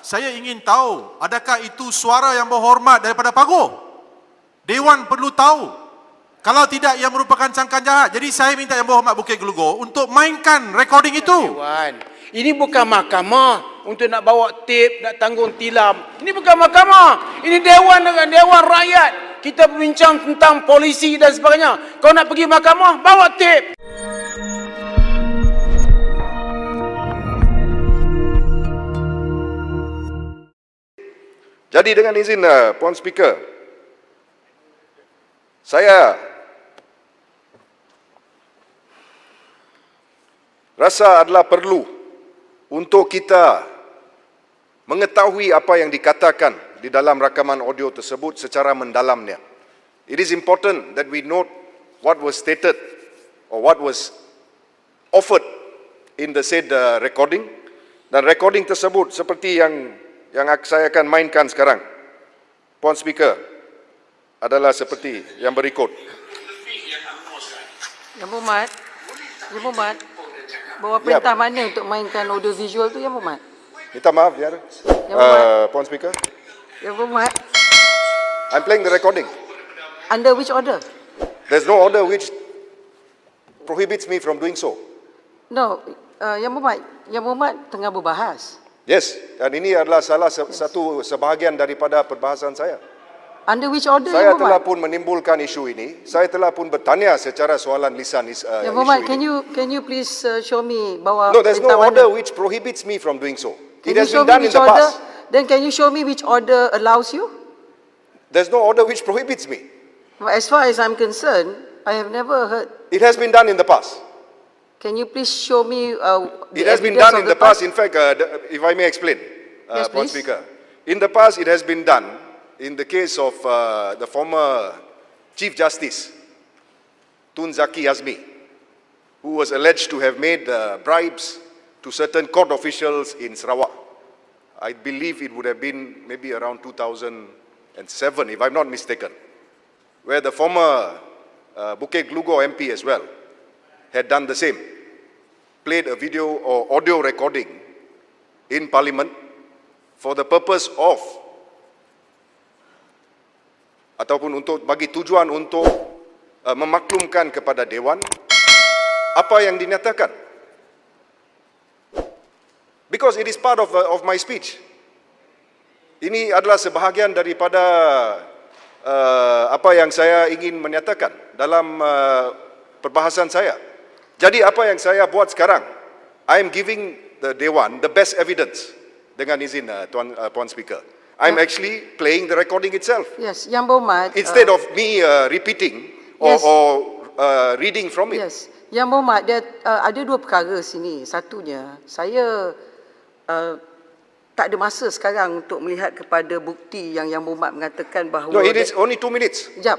Saya ingin tahu, adakah itu suara yang berhormat daripada Paguh? Dewan perlu tahu. Kalau tidak, ia merupakan cangkang jahat. Jadi saya minta Yang Berhormat Bukit Gelugor untuk mainkan recording itu. Dewan, ini bukan mahkamah untuk nak bawa tip, nak tanggung tilam. Ini bukan mahkamah. Ini dewan dengan dewan rakyat. Kita berbincang tentang polisi dan sebagainya. Kau nak pergi mahkamah, bawa tip. Jadi dengan izin Puan Speaker, saya rasa adalah perlu untuk kita mengetahui apa yang dikatakan di dalam rakaman audio tersebut secara mendalamnya. It is important that we note what was stated or what was offered in the said recording, dan recording tersebut seperti yang saya akan mainkan sekarang, Puan Speaker, adalah seperti yang berikut. Yang Berhormat, bawa perintah mana untuk mainkan audio visual tu, Yang Berhormat? Minta maaf, ya, Yang Berhormat. Puan Speaker. Yang Berhormat, I'm playing the recording. under which order? There's no order which prohibits me from doing so. No, Yang Berhormat tengah berbahas. Yes, dan ini adalah salah satu sebahagian daripada perbahasan saya. Under which order, Saya Yang telah Berhormat? pun menimbulkan isu ini. Saya telah pun bertanya secara soalan lisan Yang isu Berhormat, ini. can you please show me bawa No, there's no perintah order mana? which prohibits me from doing so. Can It you has show been me done in which the order? past. Then can you show me which order allows you? There's no order which prohibits me. As far as I'm concerned, I have never heard. It has been done in the past. Can you please show me the It has been evidence done of in the past. In fact, if I may explain, Yes, Puan please. Speaker. In the past, it has been done in the case of the former Chief Justice, Tun Zaki Azmi, who was alleged to have made bribes to certain court officials in Sarawak. I believe it would have been maybe around 2007, if I'm not mistaken, where the former Bukit Gelugor MP as well had done the same, played a video or audio recording in Parliament for the purpose of ataupun untuk bagi tujuan untuk memaklumkan kepada Dewan apa yang dinyatakan. Because it is part of my speech. Ini adalah sebahagian daripada apa yang saya ingin menyatakan dalam perbahasan saya. Jadi apa yang saya buat sekarang, I am giving the Dewan the best evidence dengan izin Puan Speaker. I'm actually playing the recording itself. Yes, Yang Berhormat. Instead of me repeating Yes. or reading from it. Yes, Yang Berhormat, ada dua perkara sini. Satunya, saya tak ada masa sekarang untuk melihat kepada bukti yang Yang Berhormat mengatakan bahawa... No, it is only 2 minutes. Sekejap,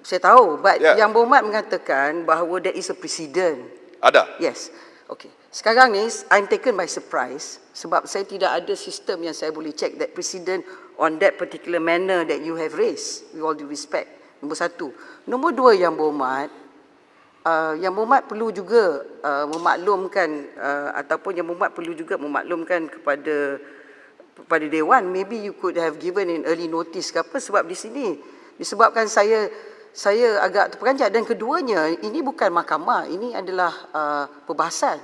saya tahu. But Yeah. Yang Berhormat mengatakan bahawa there is a precedent. Ada. Yes, okay. Sekarang ni, I'm taken by surprise sebab saya tidak ada sistem yang saya boleh check that precedent on that particular manner that you have raised, with all due respect. Nombor satu. Nombor dua, Yang Berhormat, Yang Berhormat perlu juga memaklumkan ataupun Yang Berhormat perlu juga memaklumkan kepada Dewan, maybe you could have given an early notice ke apa, sebab di sini disebabkan saya agak terperanjat, dan keduanya ini bukan mahkamah, ini adalah perbahasan.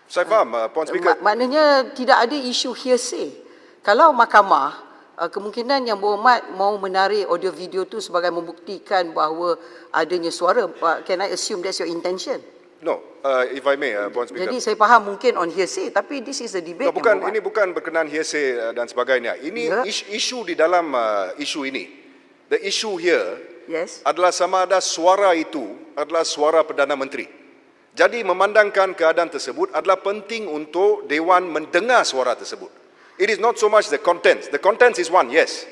Saya faham, Puan Speaker. Maknanya tidak ada isu hearsay. Kalau mahkamah, kemungkinan Yang Berhormat mau menarik audio video tu sebagai membuktikan bahawa adanya suara. Can I assume that's your intention? No, if I may, Puan Speaker. Jadi saya faham mungkin on hearsay, tapi this is a debate. No, bukan, ini bukan berkenaan hearsay dan sebagainya. Ini isu di dalam isu ini. The issue here Yes. adalah sama ada suara itu adalah suara Perdana Menteri. Jadi memandangkan keadaan tersebut adalah penting untuk Dewan mendengar suara tersebut. It is not so much the contents. The contents is one, yes.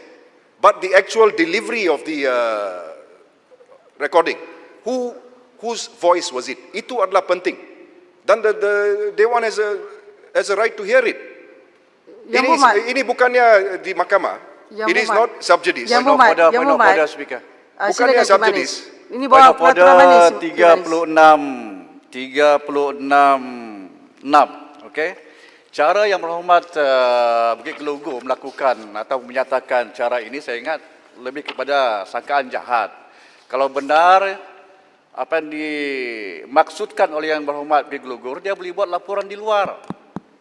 But the actual delivery of the recording, whose voice was it? Itu adalah penting. Dan the Dewan has a right to hear it. Ini bukannya di mahkamah. It is not subjudice. Yang Berhormat, Yang Berhormat. Speaker. Bukannya subjudice. Ini bawa peraturan manis. 36 6, okey. Cara yang berhormat Bukit Gelugor melakukan atau menyatakan cara ini, saya ingat lebih kepada sangkaan jahat. Kalau benar apa yang dimaksudkan oleh yang berhormat Bukit Gelugor, dia boleh buat laporan di luar.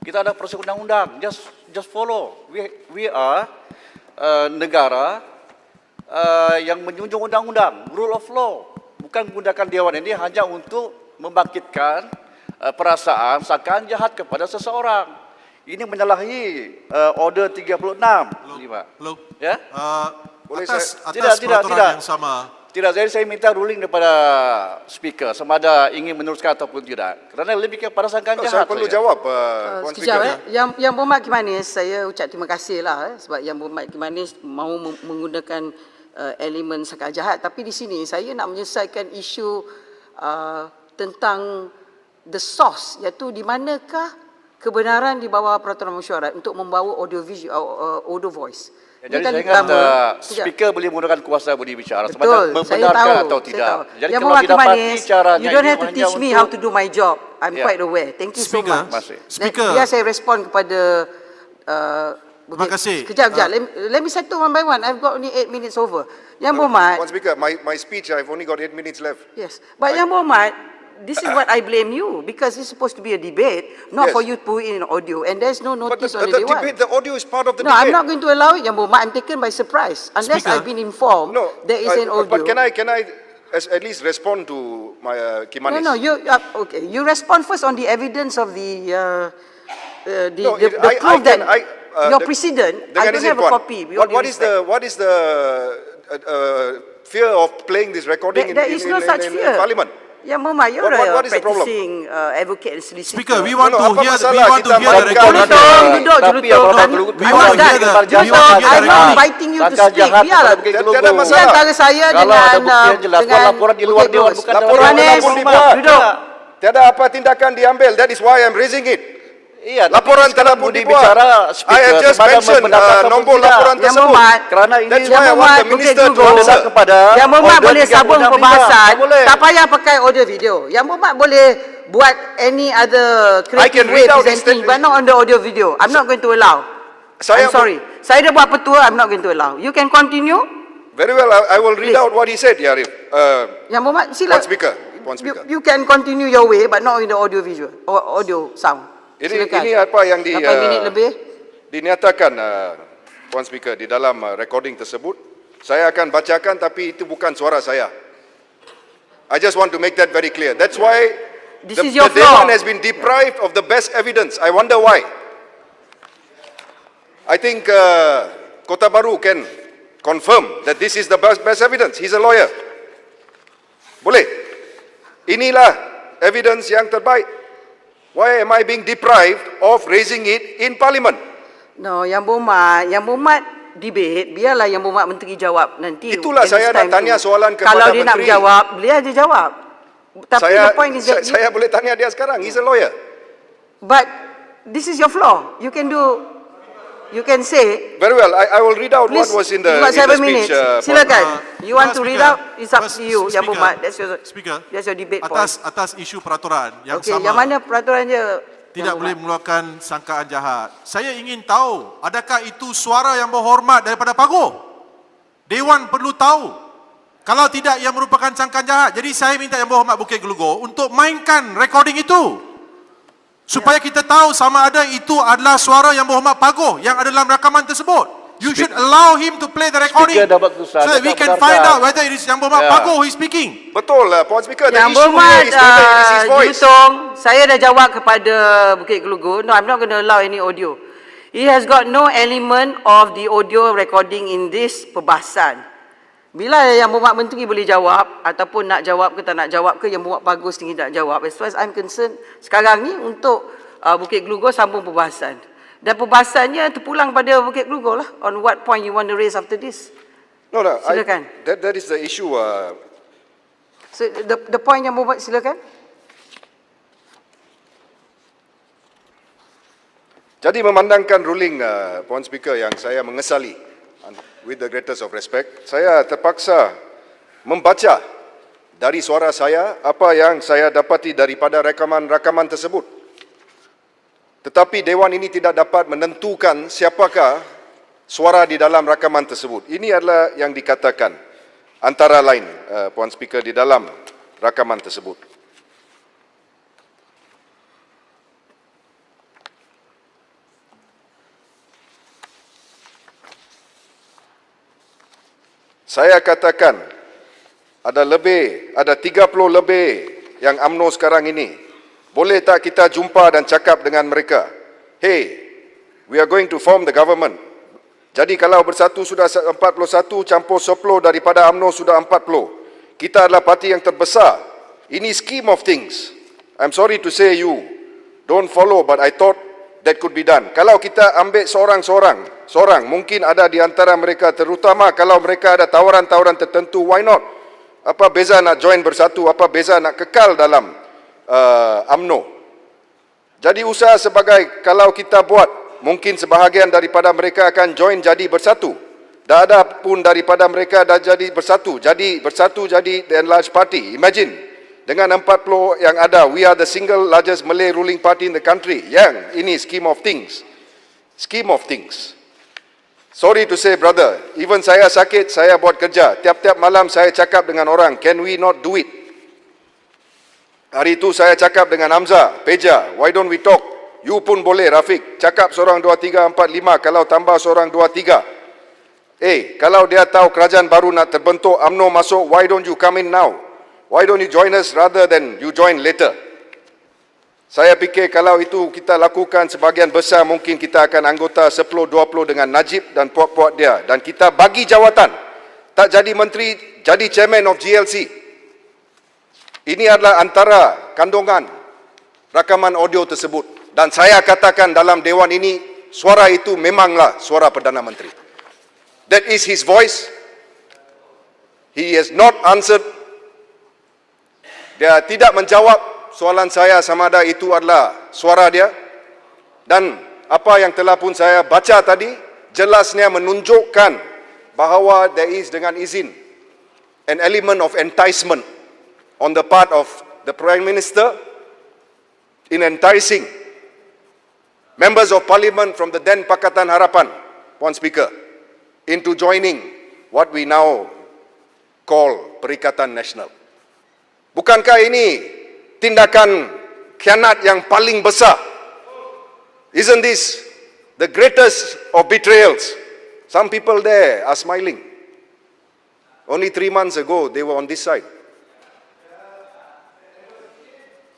Kita ada proses undang-undang, just follow. We are negara yang menjunjung undang-undang, rule of law. Bukan menggunakan dewan ini hanya untuk membangkitkan perasaan sangkaan jahat kepada seseorang. Ini menyalahi order 36. Hello. Ya? Boleh Atas Tidak. peraturan yang sama. Tidak, jadi saya minta ruling daripada speaker sama ada ingin meneruskan ataupun tidak. Kerana lebih kepada sangkaan Oh, jahat. saya perlu jawab, Puan Sekejap Speaker. Yang Berhormat Kimanis, saya ucap terima kasih lah sebab Yang Berhormat Kimanis mahu menggunakan elemen sangkaan jahat. Tapi di sini saya nak menyelesaikan isu tentang the source, iaitu di manakah kebenaran di bawah peraturan mesyuarat untuk membawa audio voice. Jadi Ini kan saya ingat sekejap. speaker boleh menggunakan kuasa budi bicara sama Betul, ada saya membenarkan tahu, atau saya tidak. tahu. Jadi Yang kalau Berhormat didapati Kimanis, caranya you don't ini have to hanya teach me untuk- how to do my job. I'm Ya. quite aware. Thank you so Speaker. much. Terima kasih. Speaker. Biar saya respon kepada Terima kasih. Sekejap. Let me settle one by one. I've got only 8 minutes over. Yang Berhormat, Puan Speaker, my speech, I've only got 8 minutes left. yes. But Yang Berhormat, this is what I blame you because it's supposed to be a debate, not Yes. for you to put in audio, and there's no But notice the on the Dewan. debate, the audio is part of the No, I'm debate. not going to allow it, Yang Berhormat. I'm taken by surprise unless Speaker. I've been informed No, there is an audio. but can I at least respond to my Kimanis? No, you okay. You respond first on the evidence of the No, the I proof can- that your the- precedent. I Dengan don't izin, have a Puan, copy. with all due respect. what is the fear of playing this recording There is no such in fear. Parliament? Yang Berhormat, you're What a is the problem? practicing advocate and solicitor. Speaker, we want No, to apa hear masalah we want to kita hear the mainkan recording. ada- Duduk. Tapi yang Berhormat we Gelugor- want to Gelugor- hear the- Gelugor- we want to hear the I'm not recording. inviting you to Sangkaan speak. jahat Biarlah. pada Bukit Tiada Gelugor. masalah. Dia antara saya Kalau dengan ada bukti yang jelas, buat laporan di luar Bukit Dewan, Gelugor. bukan Laporan Kimanis, pun dibuat. duduk. Tiada apa tindakan diambil. That is why I'm raising it. Iya, Laporan tapi sekarang telah pun budi dibuat. bicara I have speaker just kepada mentioned membenarkan ataupun nombor tidak. laporan Yang tersebut. Berhormat, Kerana ini That's Yang why I want Berhormat, the Bukit minister to Gelugor. answer. kepada Yang Berhormat order boleh sabung 36. perbahasan. Tak boleh. Tak payah pakai audio video. Yang Berhormat boleh buat any other I creative can way read out his presenting, statement. but not on the audio video. I'm not going to allow. Saya I'm sorry. Saya dah buat petua, I'm not going to allow. You can continue. Very well, I will read Please. out what he said, Yarif. Yang Berhormat, sila. Puan Speaker. Puan Speaker. You can continue your way, but not in the audio visual or audio sound. Silakan. Ini apa yang 8 minit lebih. dinyatakan Puan Speaker di dalam recording tersebut. Saya akan bacakan tapi itu bukan suara saya. I just want to make that very clear. That's why This the is your Dewan floor. has been deprived of the best evidence. I wonder why. I think Kota Baru can confirm that this is the best evidence. He's a lawyer. Boleh. Inilah evidence yang terbaik. Why am I being deprived of raising it in Parliament? No, Yang Berhormat debate, biarlah Yang Berhormat Menteri jawab nanti. Itulah when saya it's nak time tanya to. soalan kepada Kalau dia nak Menteri. jawab, beliau aja jawab. Tapi the point is that Saya boleh tanya dia sekarang. He's a lawyer. but this is your floor. You can say. Very well. I will read out Please, what was in the, you've got in the 7 speech. minutes. Silakan. You want to read Speaker, out? It's up to you, Yang Speaker, Berhormat. Speaker, That's your debate point. atas isu peraturan yang Okey, sama. yang mana peraturannya? Tidak Yang boleh Berhormat? mengeluarkan sangkaan jahat. Saya ingin tahu, adakah itu suara yang berhormat daripada Paguh? Dewan perlu tahu. Kalau tidak, ia merupakan sangkaan jahat. Jadi saya minta Yang Berhormat Bukit Gelugor untuk mainkan recording itu. Supaya kita tahu sama ada itu adalah suara Yang Berhormat Paguh yang ada dalam rakaman tersebut. You should allow him to play the recording Speaker dapat kesan, so that we dapat can benarkan. find out whether it is Yang Berhormat Ya. Paguh who is speaking. Betul, Puan Speaker. The Yang issue Berhormat here is whether it is his voice. Jutong, saya dah jawab kepada Bukit Gelugor. No, I'm not going to allow any audio. He has got no element of the audio recording in this perbahasan. Bila Yang Berhormat Menteri boleh jawab ataupun nak jawab ke tak nak jawab ke, Yang Berhormat Bagus tinggi tak jawab. As far as I'm concerned, sekarang ni untuk Bukit Gelugor sambung perbahasan. Dan perbahasannya terpulang pada Bukit Gelugor lah. On what point you want to raise after this? No, Silakan. that is the issue. So the point Yang Berhormat, silakan. Jadi memandangkan ruling Puan Speaker yang saya mengesali, with the greatest of respect, saya terpaksa membaca dari suara saya apa yang saya dapati daripada rakaman-rakaman tersebut. Tetapi Dewan ini tidak dapat menentukan siapakah suara di dalam rakaman tersebut. Ini adalah yang dikatakan antara lain, Puan Speaker, di dalam rakaman tersebut. Saya katakan ada 30 lebih yang UMNO sekarang ini. Boleh tak kita jumpa dan cakap dengan mereka? Hey, we are going to form the government. Jadi kalau bersatu sudah 41, campur 10 daripada UMNO sudah 40. Kita adalah parti yang terbesar. Ini scheme of things. I'm sorry to say you don't follow, but I thought that could be done. Kalau kita ambil seorang, mungkin ada di antara mereka, terutama kalau mereka ada tawaran-tawaran tertentu, why not? Apa beza nak join bersatu, apa beza nak kekal dalam UMNO? Jadi usaha sebagai, kalau kita buat, mungkin sebahagian daripada mereka akan join jadi bersatu. Dah ada pun daripada mereka dah jadi bersatu jadi the enlarged party. Imagine, dengan 40 yang ada, we are the single largest Malay ruling party in the country. Yang ini scheme of things. Scheme of things. Sorry to say, brother, even saya sakit, saya buat kerja. Tiap-tiap malam saya cakap dengan orang, can we not do it? Hari itu saya cakap dengan Hamzah, Peja, why don't we talk? You pun boleh, Rafiq. Cakap seorang, dua, tiga, empat, lima. Kalau tambah seorang, dua, tiga. Kalau dia tahu kerajaan baru nak terbentuk, UMNO masuk, why don't you come in now? Why don't you join us rather than you join later? Saya fikir kalau itu kita lakukan, sebahagian besar mungkin kita akan anggota 10-20 dengan Najib dan puak-puak dia. Dan kita bagi jawatan. Tak jadi menteri, jadi chairman of GLC. Ini adalah antara kandungan rakaman audio tersebut. Dan saya katakan dalam Dewan ini, suara itu memanglah suara Perdana Menteri. That is his voice. He has not answered. Dia tidak menjawab soalan saya sama ada itu adalah suara dia. Dan apa yang telah pun saya baca tadi, jelasnya menunjukkan bahawa there is dengan izin an element of enticement on the part of the Prime Minister in enticing members of Parliament from the then Pakatan Harapan, Puan Speaker, into joining what we now call Perikatan Nasional. Bukankah ini tindakan khianat yang paling besar? Isn't this the greatest of betrayals? Some people there are smiling. Only 3 months ago, they were on this side.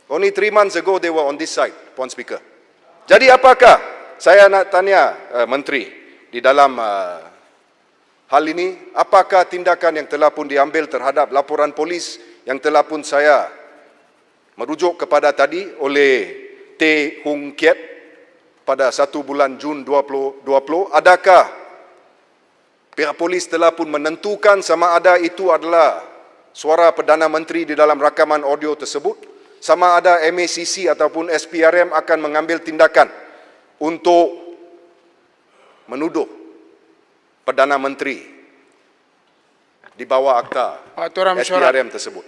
Only 3 months ago, they were on this side, Puan Speaker. Jadi apakah, saya nak tanya Menteri, di dalam hal ini, apakah tindakan yang telah pun diambil terhadap laporan polis yang telah pun saya merujuk kepada tadi oleh Teh Hung Kiat pada 1 bulan Jun 2020, adakah pihak polis telah pun menentukan sama ada itu adalah suara Perdana Menteri di dalam rakaman audio tersebut? Sama ada MACC ataupun SPRM akan mengambil tindakan untuk menuduh Perdana Menteri di bawah akta SPRM tersebut.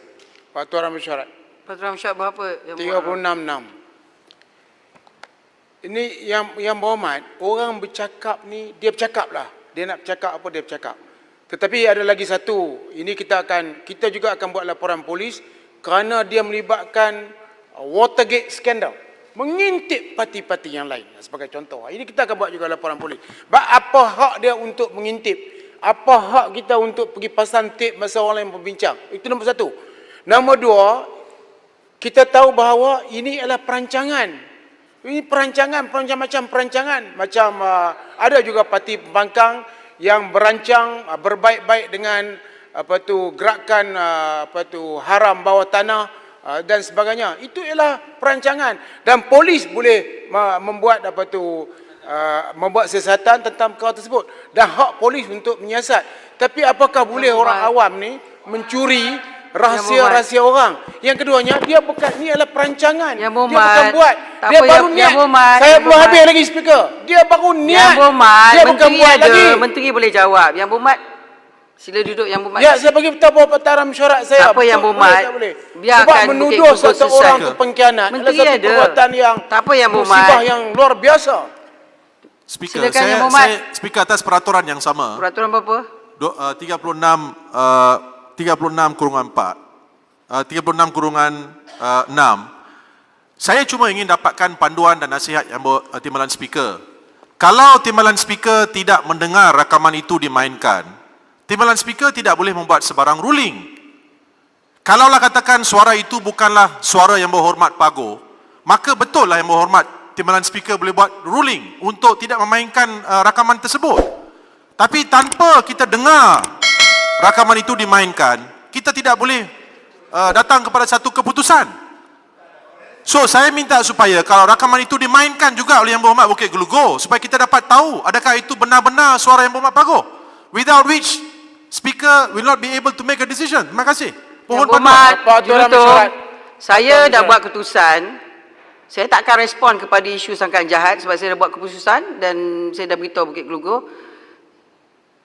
Peraturan mesyuarat. Peraturan mesyuarat berapa? 36.6. Ini yang berhormat, orang bercakap ni, dia bercakap lah. Dia nak bercakap apa, dia bercakap. Tetapi ada lagi satu, ini kita juga akan buat laporan polis kerana dia melibatkan Watergate skandal. Mengintip parti-parti yang lain sebagai contoh. Ini kita akan buat juga laporan polis. Apa hak dia untuk mengintip? Apa hak kita untuk pergi pasang tip masa orang lain berbincang? Itu nombor satu. Nombor dua, kita tahu bahawa ini adalah perancangan. Ini macam perancangan. Macam ada juga parti pembangkang yang berancang berbaik-baik dengan gerakan haram bawah tanah dan sebagainya. Itu ialah perancangan. Dan polis boleh membuat membuat siasatan tentang perkara tersebut. Dan hak polis untuk menyiasat. Tapi apakah boleh orang awam ni mencuri rahsia-rahsia orang? Yang keduanya, dia bukan, ni adalah perancangan. Dia bukan buat. Dia baru niat. Saya belum habis lagi, Speaker. Dia baru niat. Dia bukan buat lagi. Menteri boleh jawab. Yang berhormat, Sila duduk Yang Berhormat. Ya, saya bagi tahu petara mesyuarat saya. Tak apa, Yang Boleh Berhormat. tak boleh? Biarkan Sebab Bukit menuduh Glogol satu selesai. orang itu pengkhianat adalah Menteri satu ada. perbuatan yang Tak apa, Yang musibah Berhormat. yang luar biasa. Speaker, Silakan, Yang Berhormat. saya speaker atas peraturan yang sama. Peraturan berapa? 36/4. 36/6. Saya cuma ingin dapatkan panduan dan nasihat yang timbalan speaker. Kalau timbalan speaker tidak mendengar rakaman itu dimainkan, timbalan speaker tidak boleh membuat sebarang ruling. Kalaulah katakan suara itu bukanlah suara Yang Berhormat Pago, maka betul lah Yang Berhormat timbalan speaker boleh buat ruling untuk tidak memainkan rakaman tersebut. Tapi tanpa kita dengar rakaman itu dimainkan, kita tidak boleh datang kepada satu keputusan. So, saya minta supaya kalau rakaman itu dimainkan juga oleh Yang Berhormat Bukit Glogol, supaya kita dapat tahu adakah itu benar-benar suara Yang Berhormat Pago. Without which, speaker will not be able to make a decision. Terima kasih. Yang Pohon Berhormat, Peraturan Jurutung, mesyuarat. saya dah buat keputusan. Saya tak akan respon kepada isu sangkaan jahat sebab saya dah buat keputusan dan saya dah beritahu Bukit Glogol.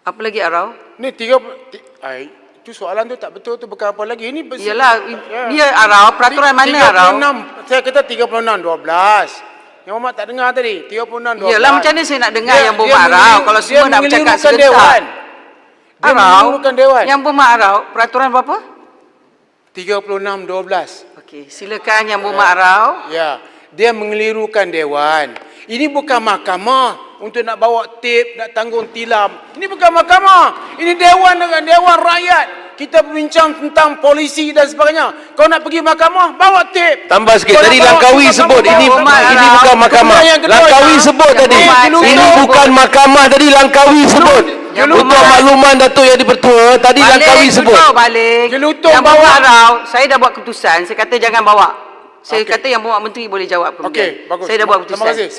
Apa lagi, Arau? Ni 30 itu soalan tu tak betul tu bukan apa lagi. Ini Yalah, dia Arau, peraturan mana Arau? 36, saya kata 36/12. Yang Berhormat tak dengar tadi. 36/12. Yalah, macam mana saya nak dengar Yang Berhormat Arau kalau semua nak bercakap serentak? Dewan. Dia Arau, mengelirukan Dewan. Yang Berhormat Arau, peraturan berapa? 36/12. Okey, silakan Yang Berhormat Arau. Ya, dia mengelirukan Dewan. Ini bukan mahkamah untuk nak bawa tip, nak tanggung tilam. Ini bukan mahkamah. Ini Dewan dengan Dewan Rakyat. Kita berbincang tentang polisi dan sebagainya. Kau nak pergi mahkamah, bawa tip. Tambah sikit. Kau Tadi nak bawa Langkawi mahkamah, sebut bawa ini mahkamah. ini bukan mahkamah. Kemudian yang kedua, Langkawi Yang sebut tadi. Berhormat, Ini bukan mahkamah tadi Langkawi sebut. Yang Untuk Berhormat. makluman Datuk Yang Dipertua tadi Langkawi sebut. Balik. Jelutong Yang bawa. Berhormat Arau, saya dah buat keputusan. Saya kata jangan bawa. Saya Okey. kata Yang Berhormat Menteri boleh jawab kemudian. Okey, bagus. Saya dah buat keputusan. Terima kasih.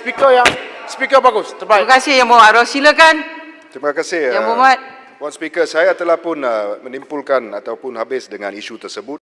Speaker bagus. Terbaik. Terima kasih Yang Berhormat Arau. Silakan. Terima kasih. Yang Berhormat. Puan Speaker, saya telah pun menimpulkan ataupun habis dengan isu tersebut.